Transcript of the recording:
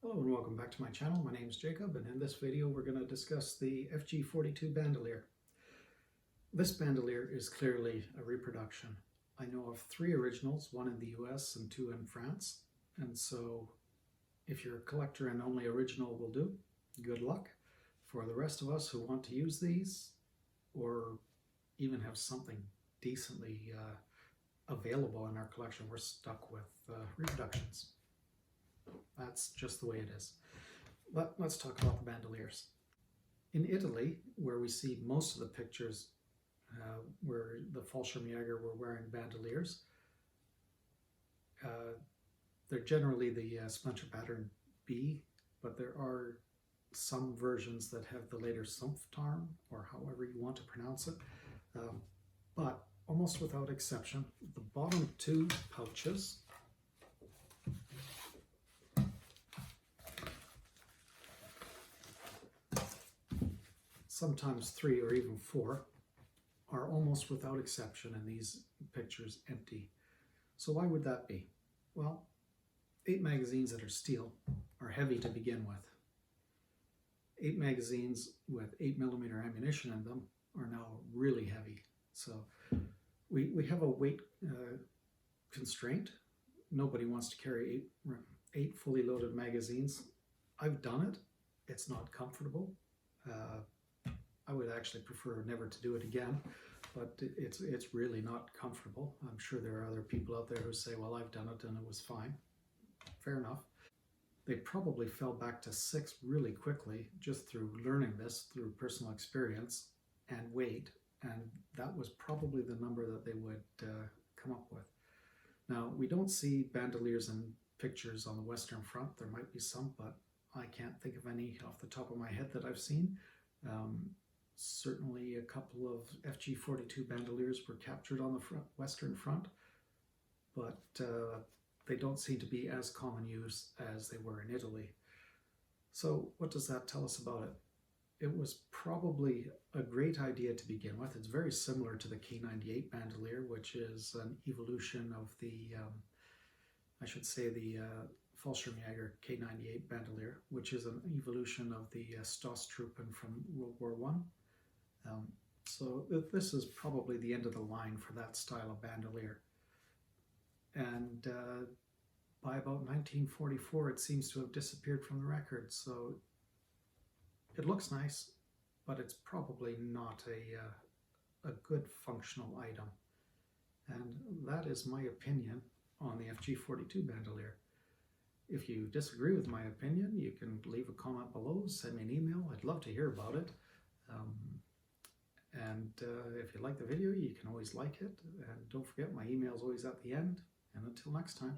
Hello and welcome back to my channel. My name is Jacob, and in this video we're going to discuss the FG42 bandolier. This bandolier is clearly a reproduction. I know of 3 originals, 1 in the US and 2 in France, and so if you're a collector and only original will do, good luck. For the rest of us who want to use these or even have something decently available in our collection, we're stuck with reproductions. That's just the way it is. Let's talk about the bandoliers. In Italy, where we see most of the pictures where the Fallschirmjäger were wearing bandoliers, they're generally the splinter pattern B, but there are some versions that have the later Sumpftarn, or however you want to pronounce it. But almost without exception, the bottom 2 pouches sometimes 3 or even 4, are almost without exception in these pictures empty. So why would that be? Well, 8 magazines that are steel are heavy to begin with. 8 magazines with 8mm ammunition in them are now really heavy. So we have a weight constraint. Nobody wants to carry 8 fully loaded magazines. I've done it. It's not comfortable. I would actually prefer never to do it again, but it's really not comfortable. I'm sure there are other people out there who say, well, I've done it and it was fine. Fair enough. They probably fell back to 6 really quickly just through learning this, through personal experience and weight, and that was probably the number that they would come up with. Now, we don't see bandoliers in pictures on the Western Front. There might be some, but I can't think of any off the top of my head that I've seen. Certainly a couple of FG42 bandoliers were captured on the Western Front, but they don't seem to be as common use as they were in Italy. So what does that tell us about it? It was probably a great idea to begin with. It's very similar to the K98 bandolier, which is an evolution of the, I should say the Fallschirmjäger K98 bandolier, which is an evolution of the Stoßtruppen from World War I. So this is probably the end of the line for that style of bandolier. And by about 1944, it seems to have disappeared from the record. So it looks nice, but it's probably not a good functional item. And that is my opinion on the FG42 bandolier. If you disagree with my opinion, you can leave a comment below, send me an email. I'd love to hear about it. If you like the video, you can always like it. And don't forget, my email is always at the end. And until next time.